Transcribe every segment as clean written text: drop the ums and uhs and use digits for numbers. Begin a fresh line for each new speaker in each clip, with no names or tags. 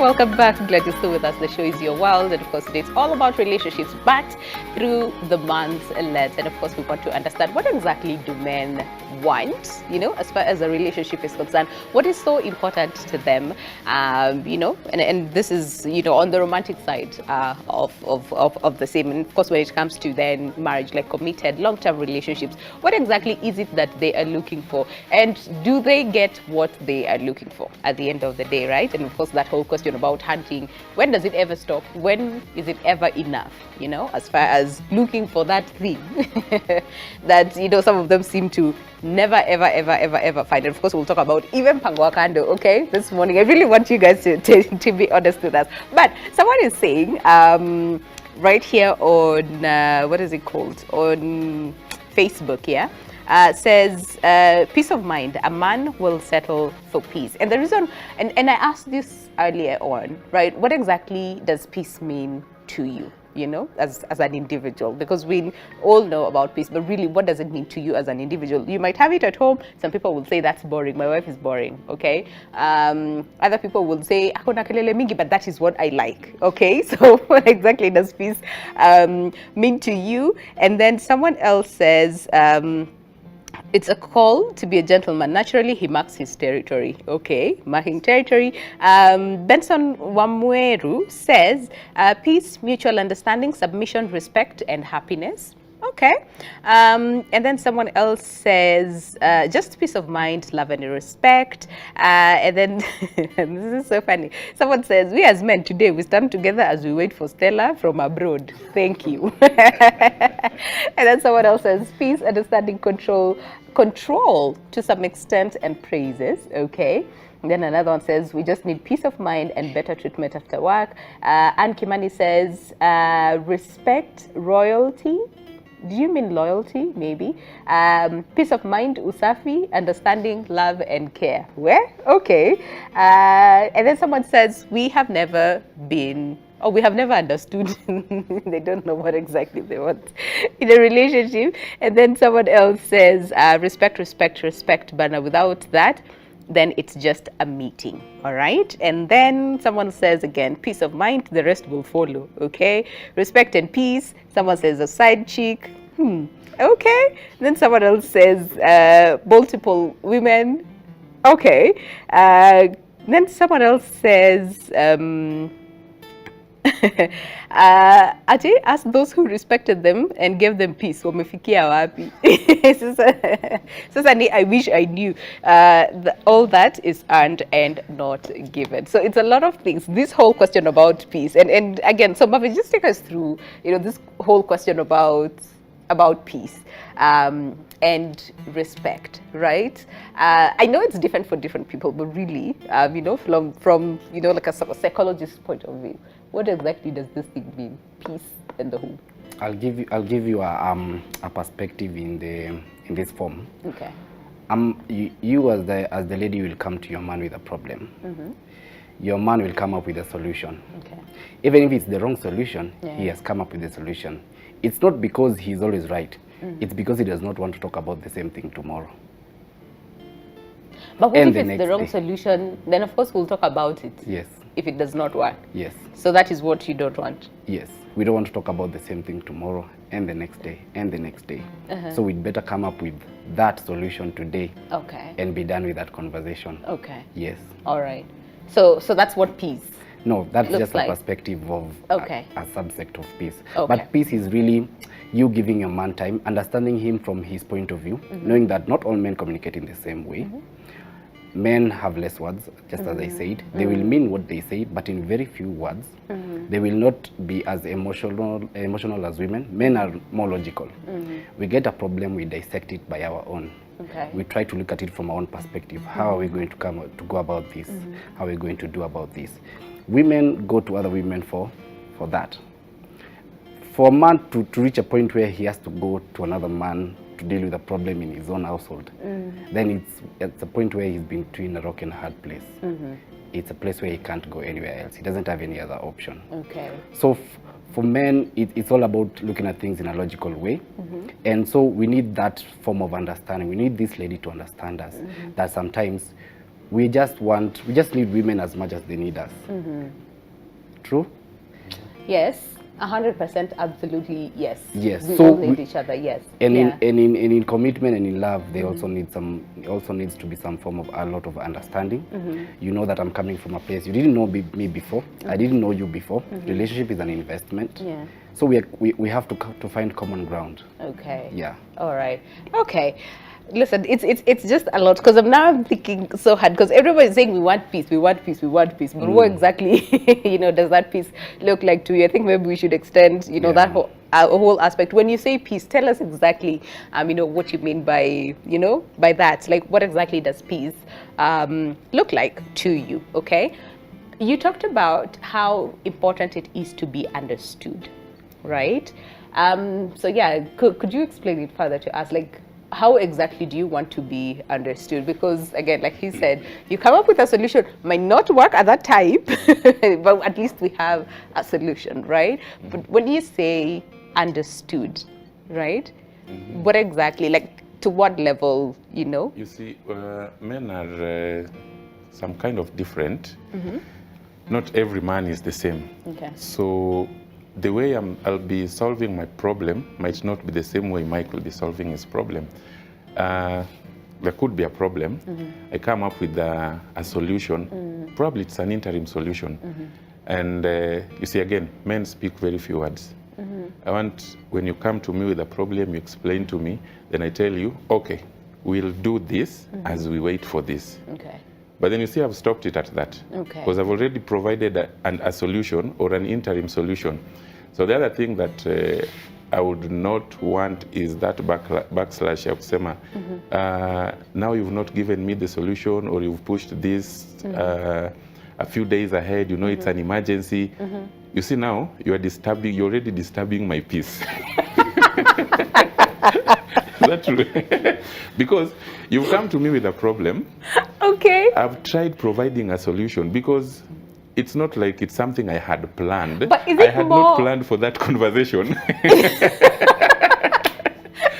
welcome back. Glad you're still with us. The show is Your World, and of course today it's all about relationships, but through the man's lens. And of course we want to understand, what exactly do men want, as far as a relationship is concerned? What is so important to them, and this is, on the romantic side of the same. And of course when it comes to then marriage, like committed long-term relationships, what exactly is it that they are looking for, and do they get what they are looking for at the end of the day, right? And of course that whole question about hunting, when does it ever stop? When is it ever enough, as far as looking for that thing that, some of them seem to never ever find. And of course we'll talk about even Pangwakando, okay, this morning. I really want you guys to be honest with us. But someone is saying right here on what is it called, on Facebook, yeah, says peace of mind, a man will settle for peace. And the reason, and I asked this earlier on, right, what exactly does peace mean to you, as an individual? Because we all know about peace, but really, what does it mean to you as an individual? You might have it at home. Some people will say that's boring. My wife is boring, okay? Other people will say, "Hakuna kelele mingi," but that is what I like, okay? So what exactly does peace mean to you? And then someone else says, it's a call to be a gentleman. Naturally, he marks his territory. Okay, marking territory. Benson Wamweru says, peace, mutual understanding, submission, respect, and happiness. Okay. And then someone else says, just peace of mind, love, and respect. And then, and this is so funny. Someone says, we as men today, we stand together as we wait for Stella from abroad. Thank you. And then someone else says, peace, understanding, control to some extent, and praises. Okay. And then another one says, we just need peace of mind and better treatment after work. Ann Kimani says, respect, royalty. Do you mean loyalty? Maybe. Peace of mind, usafi, understanding, love, and care. Where? Okay. And then someone says, we have never understood. They don't know what exactly they want in a relationship. And then someone else says, respect, but without that, then it's just a meeting. All right. And then someone says again, peace of mind, the rest will follow. Okay. Respect and peace. Someone says a side chick. Okay. And then someone else says multiple women. Okay. Then someone else says Ati asked those who respected them and gave them peace. Wamefikia wapi? Sasa I wish I knew. All that is earned and not given. So it's a lot of things. This whole question about peace, and again, so Mavi, just take us through, this whole question about peace and respect, right? I know it's different for different people, but really, from like a psychologist's point of view, what exactly does this thing mean, peace and the whole?
I'll give you a perspective in this form.
Okay.
You as the lady will come to your man with a problem. Mm-hmm. Your man will come up with a solution. Okay. Even if it's the wrong solution, yeah, he has come up with a solution. It's not because he's always right. Mm. It's because he does not want to talk about the same thing tomorrow.
But what if it's the wrong solution? Then of course we'll talk about it.
Yes.
If it does not work.
Yes.
So that is what you don't want.
Yes. We don't want to talk about the same thing tomorrow and the next day and the next day. Uh-huh. So we'd better come up with that solution today. Okay. And be done with that conversation. Okay. Yes. All right. So that's what peace. No, that's just a perspective of a subsect of peace. Okay. But peace is really you giving your man time, understanding him from his point of view, mm-hmm, knowing that not all men communicate in the same way. Mm-hmm. Men have less words, just mm-hmm, as I said. They mm-hmm will mean what they say, but in very few words. Mm-hmm. They will not be as emotional as women. Men are more logical. Mm-hmm. We get a problem, we dissect it by our own. Okay. We try to look at it from our own perspective. Mm-hmm. How are we going to go about this? Mm-hmm. How are we going to do about this? Women go to other women for that. For a man to reach a point where he has to go to another man to deal with a problem in his own household, then it's a point where he's been between a rock and a hard place. Mm-hmm. It's a place where he can't go anywhere else. He doesn't have any other option. Okay. So for men, it's all about looking at things in a logical way. Mm-hmm. And so we need that form of understanding. We need this lady to understand us, mm-hmm, that sometimes we just need women as much as they need us. True?
Yes. 100%, absolutely, yes.
Yes.
We all need each other, yes.
And in commitment and in love, there also needs to be some form of a lot of understanding. You know that I'm coming from a place. You didn't know me before. I didn't know you before. Relationship is an investment. Yeah. So we have to find common ground.
Okay.
Yeah.
All right. Okay. Listen, it's just a lot, because I'm thinking so hard, because everybody is saying we want peace, but what exactly does that peace look like to you? I think maybe we should extend that whole aspect. When you say peace, tell us exactly what you mean by by that. Like, what exactly does peace look like to you? Okay, you talked about how important it is to be understood, right? So yeah, could you explain it further to us, like, how exactly do you want to be understood? Because again, like he said, you come up with a solution, might not work at that time, but at least we have a solution, right? But when you say understood, right? What exactly, like, to what level,
You see, men are some kind of different. Not every man is the same. Okay. So the way I'll be solving my problem might not be the same way Mike will be solving his problem. There could be a problem. I come up with a solution. Probably it's an interim solution. And you see, again, men speak very few words. I want, when you come to me with a problem, you explain to me, then I tell you, okay, we'll do this as we wait for this. Okay. But then you see, I've stopped it at that. Okay. Because I've already provided a solution or an interim solution. So the other thing that I would not want is that backslash ya kusema, now you've not given me the solution, or you've pushed this a few days ahead, it's an emergency. You see, now you're already disturbing my peace. That's true. Because you've come to me with a problem.
Okay.
I've tried providing a solution, because it's not like it's something I had planned.
But is it
I had not planned for that conversation.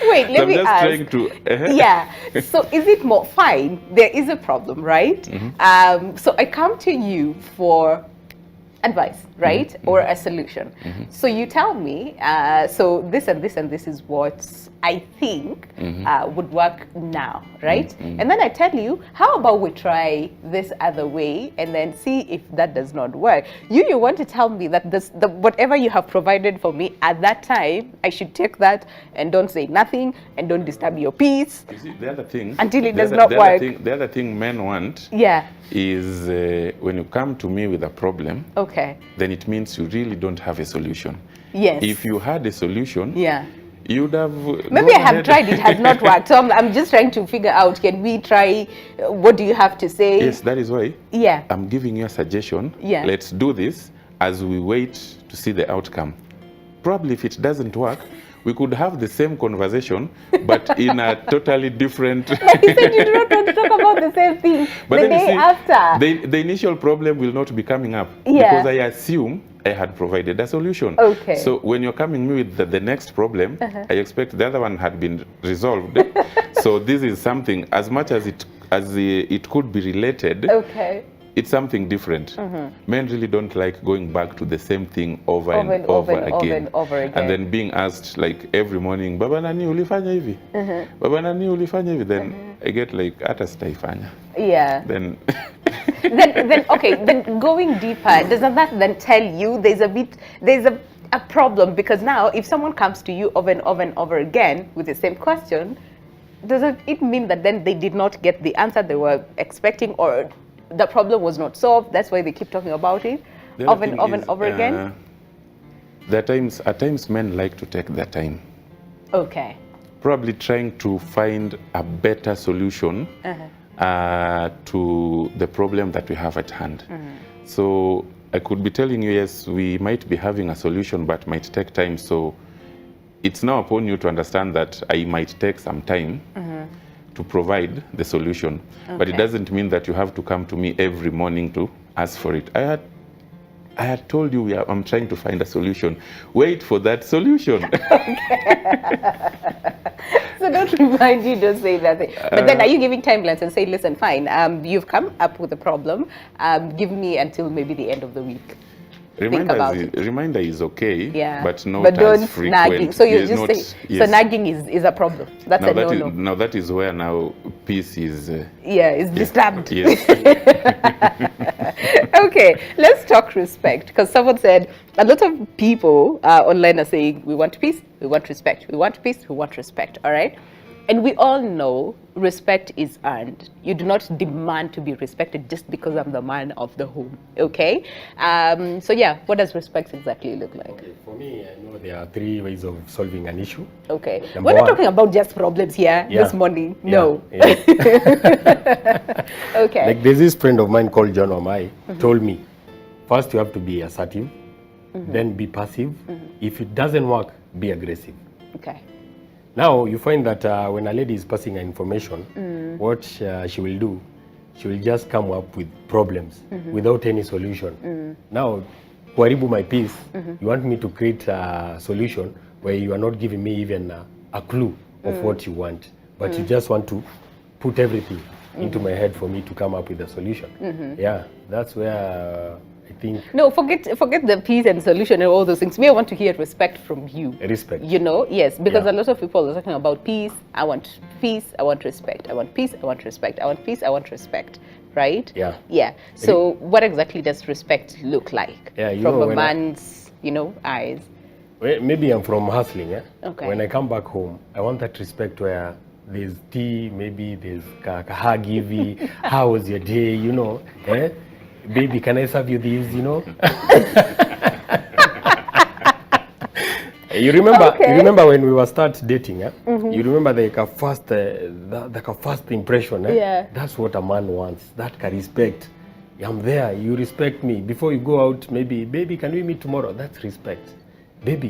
Wait, let me ask.
Trying to,
Yeah. So is it more, fine, there is a problem, right? So I come to you for advice, right? Or a solution. So you tell me, so this and this and this is what I think would work now, right? And then I tell you, how about we try this other way and then see if that does not work? You want to tell me that whatever you have provided for me at that time, I should take that and don't say nothing and don't disturb your peace.
You see, the other thing,
until it does not work.
The other thing men want, is when you come to me with a problem, then it means you really don't have a solution.
Yes.
If you had a solution, you'd have...
Maybe I have tried, it has not worked. So I'm just trying to figure out, can we try, what do you have to say?
Yes, that is why I'm giving you a suggestion. Let's do this as we wait to see the outcome. Probably if it doesn't work, we could have the same conversation, but in a totally different...
But you said you do not want to talk about the same thing but the day after.
The initial problem will not be coming up, because I assume I had provided a solution. Okay. So when you're coming me with the next problem, I expect the other one had been resolved. So this is something, as much as it could be related, it's something different. Men really don't like going back to the same thing over and over again. And then being asked like every morning, Baba nani ulifanya hivi? Baba nani ulifanya hivi? Then I get like, ata sitaifanya.
Yeah.
Then
then going deeper, doesn't that then tell you there's a problem? Because now if someone comes to you over and over and over again with the same question, doesn't it mean that then they did not get the answer they were expecting, or the problem was not solved? That's why they keep talking about it over and over again.
At times men like to take their time.
Okay.
Probably trying to find a better solution to the problem that we have at hand. So I could be telling you, yes, we might be having a solution, but might take time. So it's now upon you to understand that I might take some time to provide the solution. But it doesn't mean that you have to come to me every morning to ask for it. I had told you I'm trying to find a solution. Wait for that solution.
So don't remind you, don't say nothing. But then are you giving timelines and say, listen, fine, you've come up with a problem, give me until maybe the end of the week?
Reminder is okay, but not
don't
as frequent.
Nagging. So you just say, so nagging is a problem. That's a no-no.
Now that is where now peace is...
is disturbed.
Yes.
Okay, let's talk respect. Because someone said, a lot of people online are saying, we want peace, we want respect. We want peace, we want respect, all right? And we all know respect is earned. You do not demand to be respected just because I'm the man of the home, okay? So yeah, what does respect exactly look like?
Okay, for me, I know there are 3 ways of solving an issue.
Okay, we're not talking about just problems here this morning, no. Okay.
Like there's this friend of mine called John Omai, told me, first you have to be assertive, then be passive. If it doesn't work, be aggressive.
Okay.
Now, you find that when a lady is passing information, what she will do, she will just come up with problems without any solution. Now, kuharibu my peace, you want me to create a solution where you are not giving me even a clue of what you want, but you just want to put everything into my head for me to come up with a solution. Yeah, that's where I think...
No, forget the peace and solution and all those things. Me, I want to hear respect from you.
Respect.
You know, yes, because a lot of people are talking about peace. I want peace, I want respect. I want peace, I want respect. I want peace, I want respect. Right?
Yeah.
Yeah. So what exactly does respect look like from a man's, eyes?
Well, maybe I'm from hustling.
Okay.
When I come back home, I want that respect where there's tea, maybe there's a hug, how was your day, Baby, can I serve you these, You remember when we were start dating, You remember the first impression,
Yeah.
That's what a man wants, that respect. I'm there, you respect me. Before you go out, maybe, baby, can we meet tomorrow? That's respect. Baby,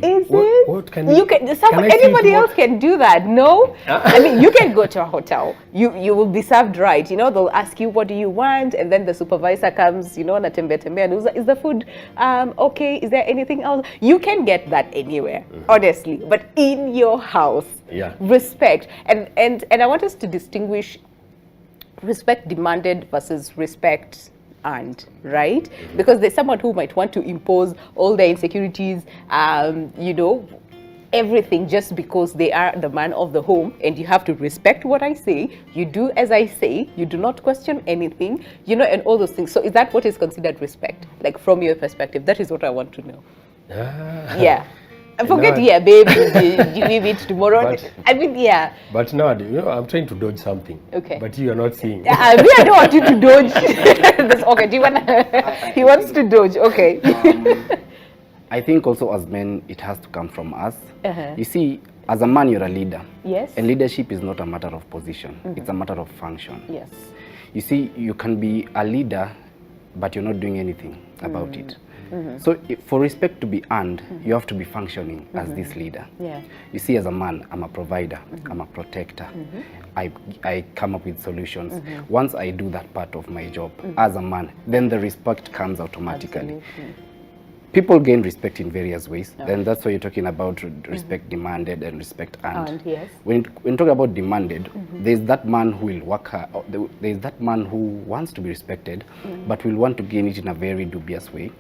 what can
anybody else can do that? No, I mean, you can go to a hotel. You will be served right. They'll ask you, what do you want, and then the supervisor comes. Na tembe and is the food okay? Is there anything else? You can get that anywhere, honestly. But in your house, respect, and I want us to distinguish respect demanded versus respect earned, right? Because there's someone who might want to impose all their insecurities, everything just because they are the man of the home, and you have to respect what I say, you do as I say, you do not question anything, and all those things. So is that what is considered respect? Like from your perspective, that is what I want to know. Yeah. Forget, babe, you leave it tomorrow.
But now, I'm trying to dodge something.
Okay.
But you are not seeing.
I don't want you to dodge. That's okay. Do you want? He wants to dodge. Okay.
I think also as men, it has to come from us. You see, as a man, you're a leader.
Yes.
And leadership is not a matter of position. It's a matter of function.
Yes.
You see, you can be a leader, but you're not doing anything about it. So for respect to be earned, you have to be functioning as this leader.
Yeah.
You see, as a man, I'm a provider, I'm a protector. I come up with solutions. Once I do that part of my job as a man, then the respect comes automatically.
Absolutely.
People gain respect in various ways. Then that's why you're talking about respect demanded and respect earned.
Yes.
When talking about demanded, there's that man who will work hard. There's that man who wants to be respected, but will want to gain it in a very dubious way,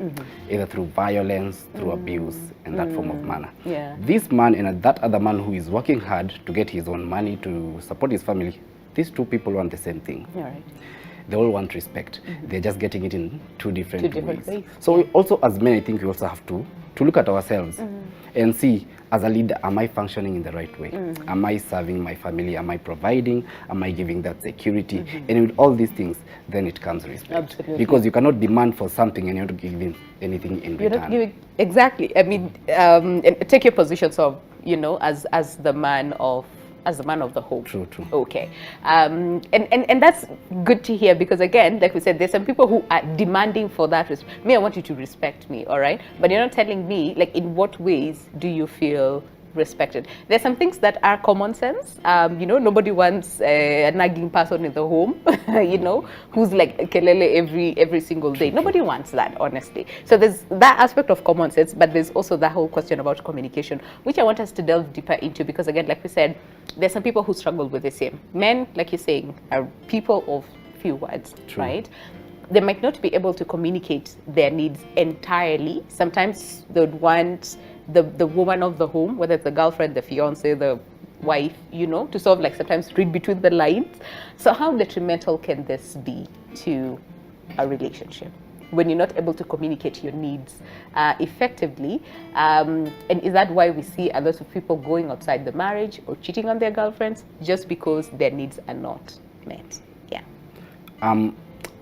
either through violence, through abuse, and that form of manner.
Yeah.
This man and that other man who is working hard to get his own money to support his family, these two people want the same thing.
All right.
They all want respect. They're just getting it in two different ways. So also as men, I think we also have to look at ourselves and see, as a leader, am I functioning in the right way? Am I serving my family? Am I providing? Am I giving that security? And with all these things, then it comes respect.
Absolutely.
Because you cannot demand for something and you don't give anything in return.
You're not giving, exactly. I mean, take your positions of, as the man of the home.
True.
Okay. And that's good to hear, because again, like we said, there's some people who are demanding for that respect. Me, I want you to respect me, all right? But you're not telling me, like, in what ways do you feel respected. There's some things that are common sense. You know, nobody wants a nagging person in the home, you know, who's like kelele every single day. Nobody wants that, honestly. So there's that aspect of common sense, but there's also that whole question about communication, which I want us to delve deeper into, because again, like we said, there's some people who struggle with the same. Men, like you're saying, are people of few words, True. Right? They might not be able to communicate their needs entirely. Sometimes they would want the woman of the home, whether it's the girlfriend, the fiance, the wife, you know, to sort of like sometimes read between the lines. So how detrimental can this be to a relationship when you're not able to communicate your needs effectively? And is that why we see a lot of people going outside the marriage or cheating on their girlfriends just because their needs are not met? Yeah.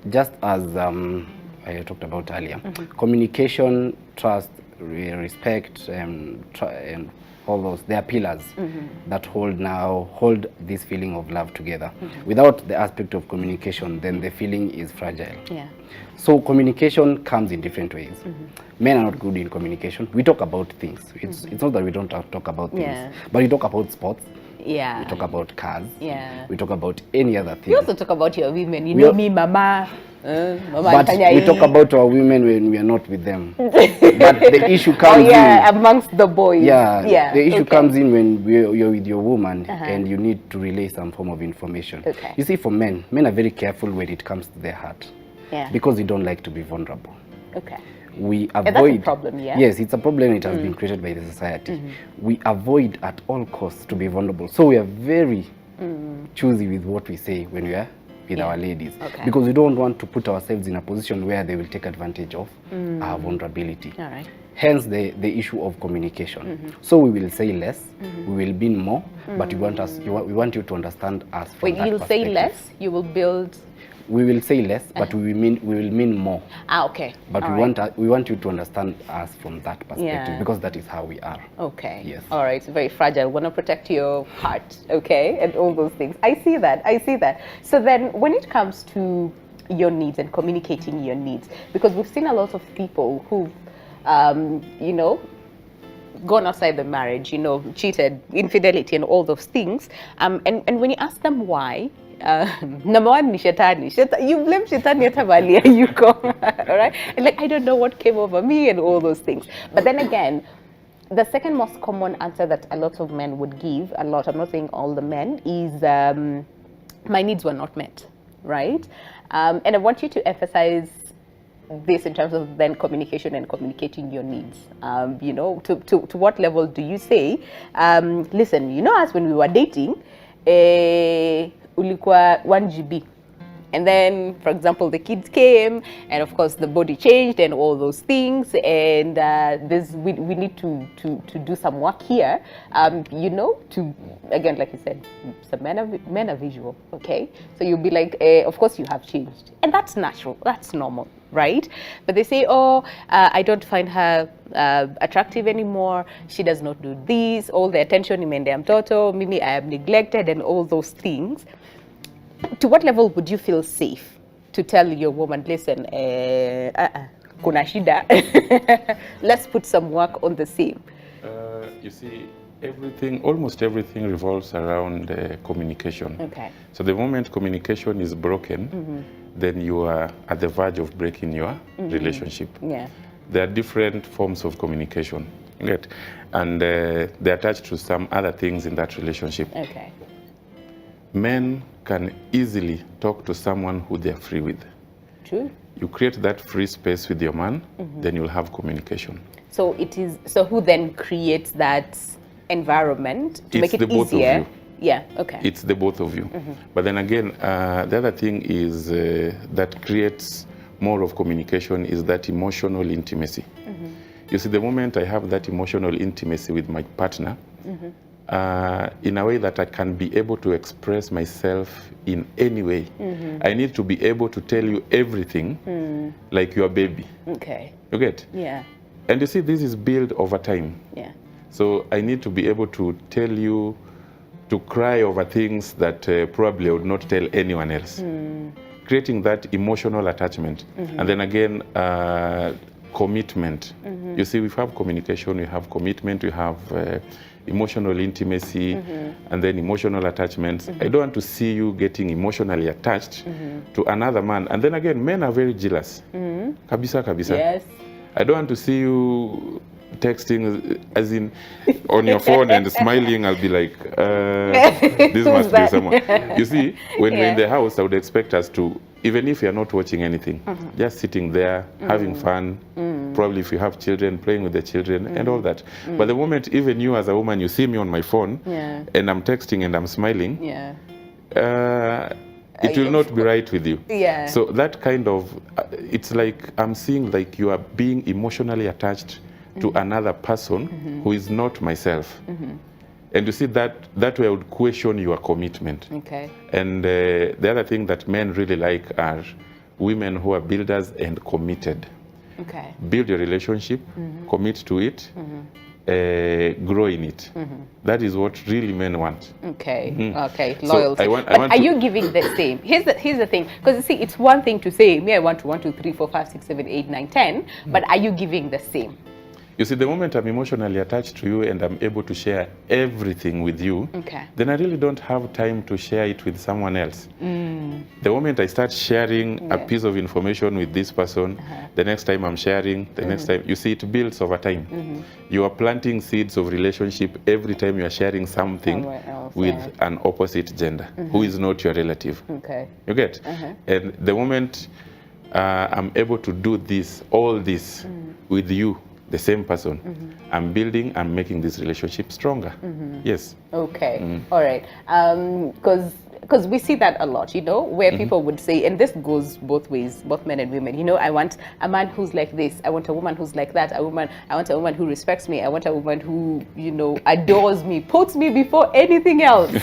Just as I talked about earlier, communication, trust, respect, and all those, they are pillars that hold this feeling of love together. Without the aspect of communication, then the feeling is fragile. Yeah. So communication comes in different ways. Men are not good in communication. We talk about things. It's not that we don't talk about things, but we talk about sports. Yeah. We talk about cars. Yeah. We talk about any other thing.
We also talk about your women. You know me, mama.
But we talk about our women when we are not with them. But the issue comes in
amongst the boys.
Yeah. The issue comes in when you're with your woman and you need to relay some form of information. Okay. You see, for men are very careful when it comes to their heart. Yeah. Because we don't like to be vulnerable. Okay. We avoid.
And that's a problem, yeah.
Yes, it's a problem. It has been created by the society. We avoid at all costs to be vulnerable. So we are very choosy with what we say when we are with our ladies, because we don't want to put ourselves in a position where they will take advantage of our vulnerability. All right. Hence the issue of communication. So we will say less, we will be more, but we want you to understand us from that
perspective. You'll say less, you will build.
We will say less, but we will mean more.
Okay.
But we want you to understand us from that perspective, because that is how we are.
Okay.
Yes.
All right. It's very fragile. Want to protect your heart, okay, and all those things. I see that. So then, when it comes to your needs and communicating your needs, because we've seen a lot of people who've, you know, gone outside the marriage, you know, cheated, infidelity, and all those things. And when you ask them why. Number one, ni shetani. You blame shetani atabali yuko, all right? And like, I don't know what came over me and all those things. But then again, the second most common answer that a lot of men would give, I'm not saying all the men, is my needs were not met, right? And I want you to emphasize this in terms of then communication and communicating your needs. You know, to what level do you say, listen, you know, as when we were dating, ulikuwa 1 GB, and then, for example, the kids came, and of course the body changed and all those things, and we need to do some work here, you know, to, again, like you said, some men are visual, okay? So you'll be like, of course you have changed, and that's natural, that's normal, right? But they say, oh, I don't find her attractive anymore, she does not do this, all the attention imende mtoto, mimi I am neglected, and all those things. To what level would you feel safe to tell your woman, listen, kuna shida, let's put some work on the same?
You see, almost everything revolves around communication. Okay. So the moment communication is broken, then you are at the verge of breaking your relationship. Yeah. There are different forms of communication, right? And they're attached to some other things in that relationship. Okay. Men can easily talk to someone who they're free with. True. You create that free space with your man, then you'll have communication.
So who then creates that environment to make it easier? It's the both of you. Yeah, okay.
It's the both of you. But then again, the other thing is that creates more of communication is that emotional intimacy. You see, the moment I have that emotional intimacy with my partner, in a way that I can be able to express myself in any way. I need to be able to tell you everything like your baby. Okay. You get? Yeah. And you see, this is built over time. Yeah. So I need to be able to tell you, to cry over things that probably I would not tell anyone else. Creating that emotional attachment. And then again, commitment. You see, we have communication, we have commitment, we have emotional intimacy, and then emotional attachments. I don't want to see you getting emotionally attached to another man. And then again, men are very jealous. Kabisa, kabisa.
Yes.
I don't want to see you texting as in on your phone and smiling. I'll be like, this must be someone. You see, when we're in the house, I would expect us to, even if you're not watching anything, just sitting there, having fun, probably if you have children, playing with the children and all that. But the moment even you as a woman, you see me on my phone and I'm texting and I'm smiling, it will not be right with you. So that kind of, it's like I'm seeing like you are being emotionally attached to another person who is not myself. And you see, that way I would question your commitment.
Okay.
And the other thing that men really like are women who are builders and committed.
Okay.
Build your relationship, commit to it, grow in it. That is what really men want.
Okay. Okay. Loyalty.
So
but are you giving the same? Here's the thing. Because you see, it's one thing to say, me, I want to 1, 2, 3, 4, 5, 6, 7, 8, 9, 10. But are you giving the same?
You see, the moment I'm emotionally attached to you and I'm able to share everything with you, then I really don't have time to share it with someone else. The moment I start sharing a piece of information with this person, the next time I'm sharing, the next time, you see, it builds over time. You are planting seeds of relationship every time you are sharing something with an opposite gender, who is not your relative.
Okay.
You get? And the moment I'm able to do this, all this with you, the same person, I'm building and making this relationship stronger. Yes.
Okay. All right. Because we see that a lot, you know, where people would say, and this goes both ways, both men and women, you know, I want a man who's like this, I want a woman who's like that, I want a woman who respects me, I want a woman who, you know, adores me, puts me before anything else.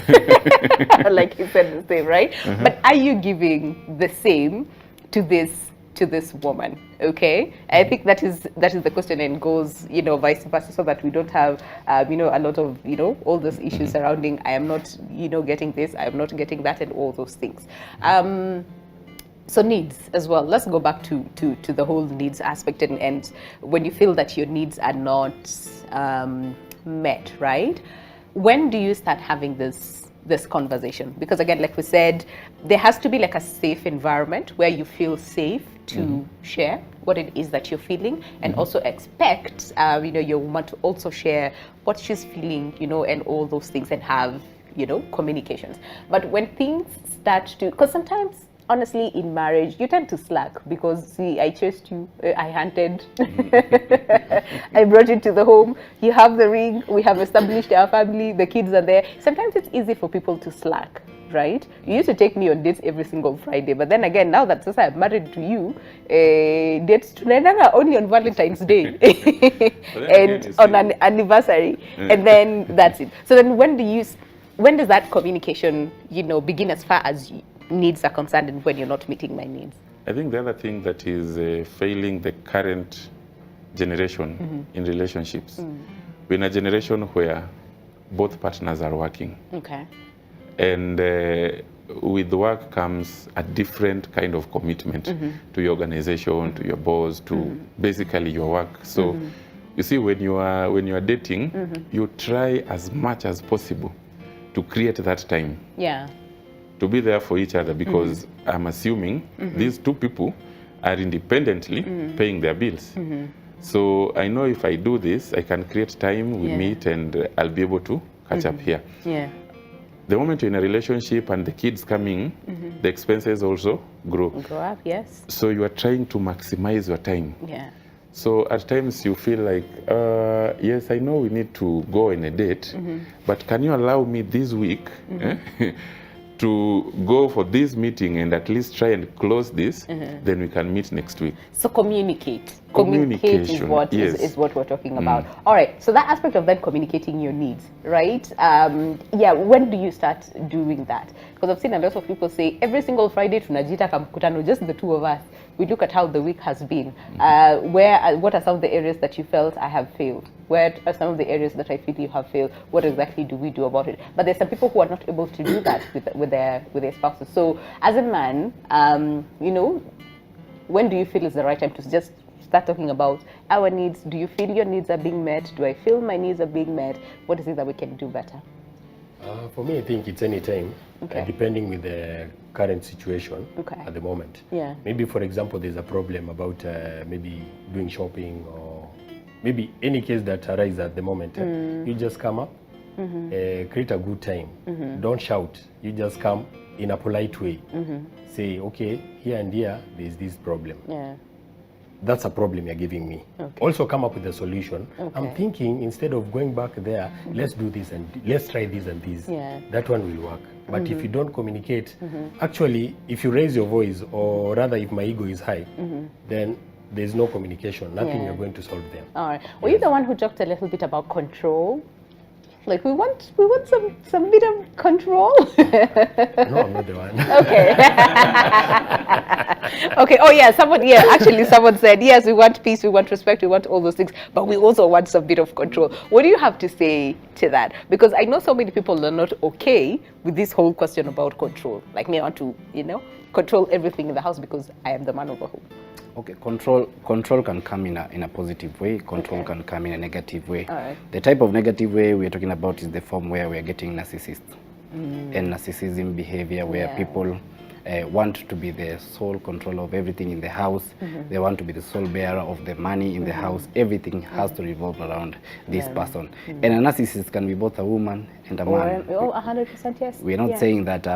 Like you said, the same, right? But are you giving the same to this woman? Okay, I think that is the question, and goes, you know, vice versa, so that we don't have you know, a lot of, you know, all those issues surrounding, I am not, you know, getting this, I am not getting that, and all those things. So needs as well. Let's go back to the whole needs aspect, and when you feel that your needs are not met, right? When do you start having this conversation? Because again, like we said, there has to be like a safe environment where you feel safe to share what it is that you're feeling, and also expect you know, your woman to also share what she's feeling, you know, and all those things, and have, you know, communications. But when things start to, because sometimes honestly in marriage you tend to slack, because see, I chased you, I hunted, I brought you to the home, you have the ring, we have established our family, the kids are there. Sometimes it's easy for people to slack, right? You used to take me on dates every single Friday, but then again, now that since I'm married to you, dates only on Valentine's Day and on an anniversary, and then that's it. So then when does that communication, you know, begin, as far as needs are concerned, and when you're not meeting my needs?
I think the other thing that is failing the current generation in relationships, we're in a generation where both partners are working. Okay. And with work comes a different kind of commitment to your organization, to your boss, to basically your work. So you see, when you are dating, you try as much as possible to create that time. Yeah. To be there for each other, because I'm assuming these two people are independently paying their bills. So I know if I do this, I can create time, we meet, and I'll be able to catch up here. Yeah. The moment you're in a relationship and the kids coming, the expenses also grow. Grow up, yes. So you are trying to maximize your time. Yeah. So at times you feel like, yes, I know we need to go on a date, but can you allow me this week to go for this meeting and at least try and close this, then we can meet next week. So communicate. Communicate is what, is what we're talking about. All right, so that aspect of then communicating your needs, right? Yeah, when do you start doing that? Because I've seen a lot of people say, every single Friday, tunajita kamkutano, just the two of us. We look at how the week has been. What are some of the areas that you felt I have failed? Where are some of the areas that I feel you have failed? What exactly do we do about it? But there's some people who are not able to do that with their spouses. So as a man, you know, when do you feel is the right time to just
start talking about our needs. Do you feel your needs are being met? Do I feel my needs are being met? What is it that we can do better?
For me, I think it's any time, depending with the current situation at the moment.
Yeah.
Maybe, for example, there's a problem about maybe doing shopping, or maybe any case that arises at the moment. You just come up, create a good time. Don't shout. You just come in a polite way. Say, okay, here and here, there's this problem.
Yeah.
That's a problem you're giving me. Also come up with a solution. I'm thinking, instead of going back there, let's do this and let's try this and this. That one will work. But if you don't communicate, actually, if you raise your voice, or rather if my ego is high, then there's no communication, nothing you're going to solve there.
All right. Were you the one who talked a little bit about control? Like we want some bit of control.
No, I'm not the one.
Okay. Okay. Oh yeah, actually someone said, yes, we want peace, we want respect, we want all those things, but we also want some bit of control. What do you have to say to that? Because I know so many people are not okay with this whole question about control. Like me, I want to, control everything in the house because I am the man of the home.
Okay, control can come in a positive way. Control can come in a negative way.
All right.
The type of negative way we're talking about is the form where we're getting narcissists and narcissism behavior, where people want to be the sole control of everything in the house. They want to be the sole bearer of the money in the house. Everything has to revolve around this person. And a narcissist can be both a woman and a man.
Oh, 100% yes.
We're not saying that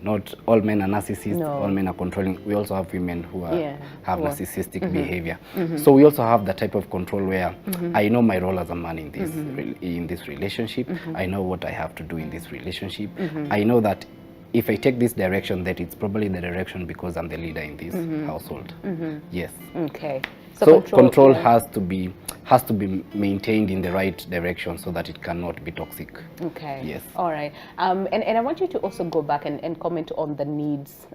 not all men are narcissists, all men are controlling. We also have women who have narcissistic behavior. So we also have the type of control where I know my role as a man in this relationship. I know what I have to do in this relationship. I know that if I take this direction, that it's probably the direction because I'm the leader in this household. Yes.
Okay.
So control has to be maintained in the right direction so that it cannot be toxic.
Okay.
Yes.
All right. And I want you to also go back and comment on the needs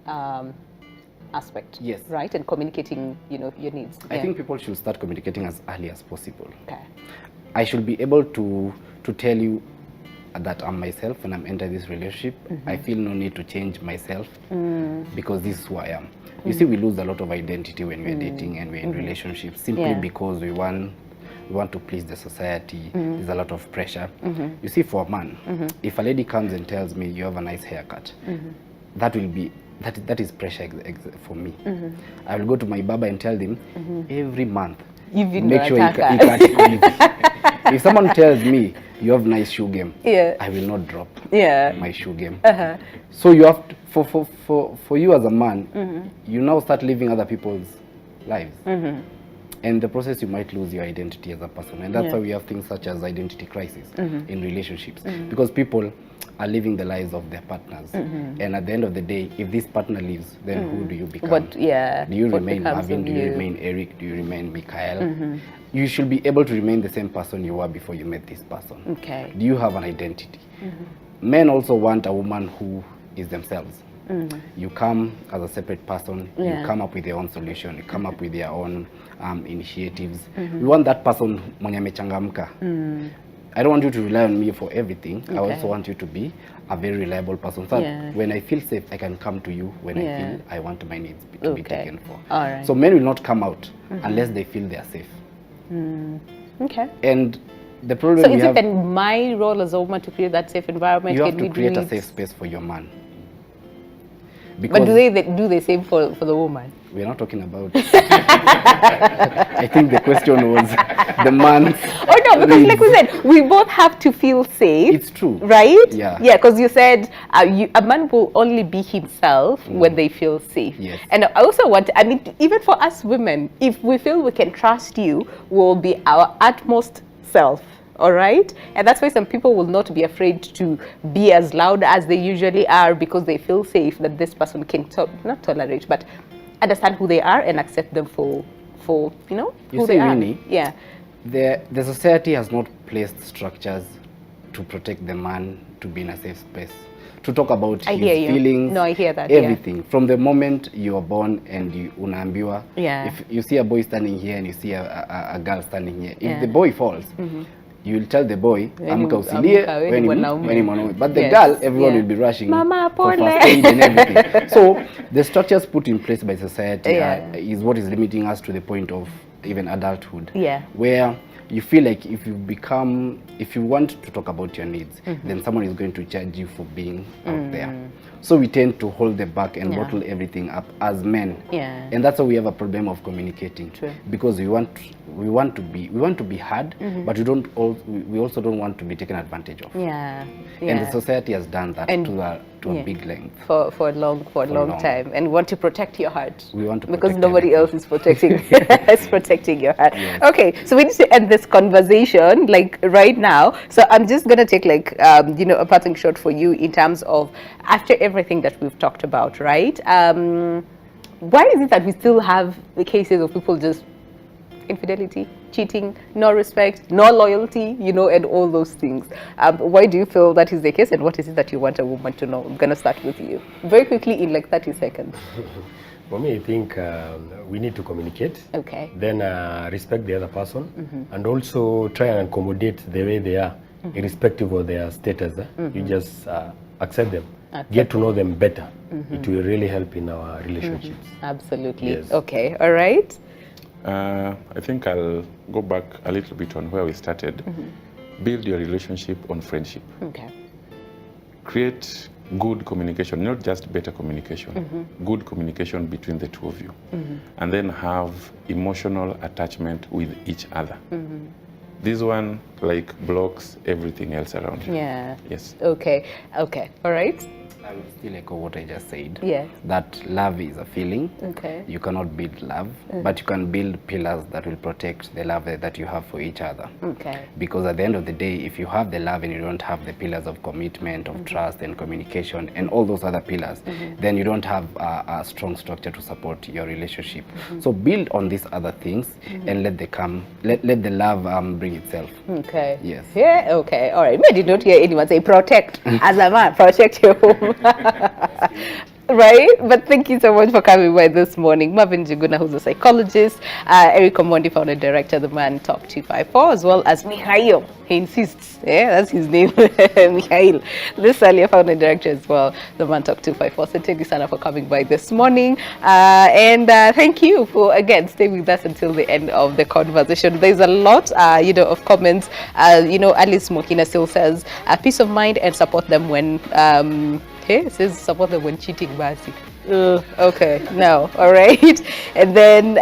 aspect.
Yes.
Right? And communicating, your needs.
I think people should start communicating as early as possible.
Okay.
I should be able to tell you that I'm myself when I'm entering this relationship. I feel no need to change myself because this is who I am. You see, we lose a lot of identity when we're dating and we're in relationships simply because we want to please the society. There's a lot of pressure. You see, for a man, if a lady comes and tells me you have a nice haircut, that is pressure for me. I will go to my barber and tell him every month, make sure he cuts it. If someone tells me you have nice shoe game, I will not drop my shoe game. So you have to, for you as a man, you now start living other people's lives. And in the process, you might lose your identity as a person. And that's why we have things such as identity crisis in relationships. Because people are living the lives of their partners. And at the end of the day, if this partner leaves, then who do you become? Do you remain Marvin? Do you remain Eric? Do you remain Mikhail? You should be able to remain the same person you were before you met this person.
Okay.
Do you have an identity? Men also want a woman who is themselves. You come as a separate person, you come up with your own solution, you come up with your own initiatives. We want that person mwenye amechangamka. I don't want you to rely on me for everything. I also want you to be a very reliable person. So when I feel safe, I can come to you when I feel I want my needs to be taken for.
All right.
So men will not come out unless they feel they are safe.
Okay.
And the problem
so is it then my role as a woman to create that safe environment?
You have to create a safe space for your man.
Because but do the same for the woman?
We're not talking about I think the question was the man.
Oh no, because like we said, we both have to feel safe.
It's true.
Right?
Yeah.
Yeah, because you said a man will only be himself when they feel safe.
Yes.
And I also want, even for us women, if we feel we can trust you, we'll be our utmost self. All right, and that's why some people will not be afraid to be as loud as they usually are because they feel safe that this person can not tolerate, but understand who they are and accept them for who they are.
Winnie,
yeah,
the society has not placed structures to protect the man to be in a safe space, to talk about his feelings.
No, I hear that.
Everything from the moment you are born and you unaambiwa.
Yeah.
If you see a boy standing here and you see a girl standing here, if the boy falls. You will tell the boy, amka usilie, when mwanaume. But the girl, everyone will be rushing
Mama,
for first aid and everything. So the structures put in place by society is what is limiting us to the point of even adulthood.
Yeah.
Where you feel like if you want to talk about your needs, then someone is going to judge you for being out there. So we tend to hold the back and bottle everything up as men.
Yeah.
And that's why we have a problem of communicating.
True.
Because we want to be heard, but we also don't want to be taken advantage of.
Yeah.
And the society has done that to a big length.
For a long time. And want to protect your heart.
We want to
because nobody else is protecting protecting your heart.
Yes.
Okay, so we need to end this conversation like right now. So I'm just gonna take like a parting shot for you in terms of after everything that we've talked about, right? Why is it that we still have the cases of people just infidelity, cheating, no respect, no loyalty, and all those things? Why do you feel that is the case, and what is it that you want a woman to know? I'm gonna start with you very quickly in like 30 seconds.
For me, I think we need to communicate.
Okay.
Then respect the other person, and also try and accommodate the way they are, irrespective of their status. You just accept them. Get to know them better. It will really help in our relationships.
Absolutely.
Yes.
Okay. All right.
I think I'll go back a little bit on where we started. Build your relationship on friendship.
Okay.
Create good communication, not just better communication, good communication between the two of you. And then have emotional attachment with each other. This one like blocks everything else around you.
Yeah.
Yes.
Okay. Okay. All right.
I would still echo what I just said.
Yeah.
That love is a feeling.
Okay.
You cannot build love, but you can build pillars that will protect the love that you have for each other.
Okay.
Because at the end of the day, if you have the love and you don't have the pillars of commitment, of trust and communication and all those other pillars, then you don't have a strong structure to support your relationship. So build on these other things and let the love bring itself.
Okay.
Yes.
Yeah. Okay. All right. I did not hear anyone say protect. As a man, protect your home. Right? But thank you so much for coming by this morning. Marvin Jiguna, who's a psychologist, Eric Omondi, founder director, the Man Talk 254, as well as Mikhail. He insists, that's his name, Mikhail. This earlier founder director as well, the Man Talk 254. So thank you, Sana, for coming by this morning. And thank you for, again, staying with us until the end of the conversation. There's a lot, of comments. Alice Mokina still says, peace of mind and support them when... it says support them when cheating, basic. Okay, no, all right. And then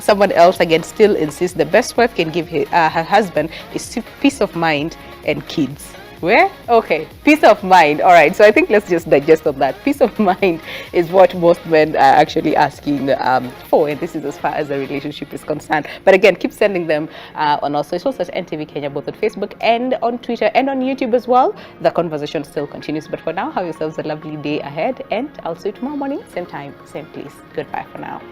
someone else again still insists the best wife can give her husband is peace of mind and kids. Where? Okay, peace of mind. All right, so I think let's just digest on that. Peace of mind is what most men are actually asking for, and this is as far as the relationship is concerned. But again, keep sending them on our socials at NTV Kenya, both on Facebook and on Twitter and on YouTube as well. The conversation still continues, but for now, have yourselves a lovely day ahead, and I'll see you tomorrow morning, same time, same place. Goodbye for now.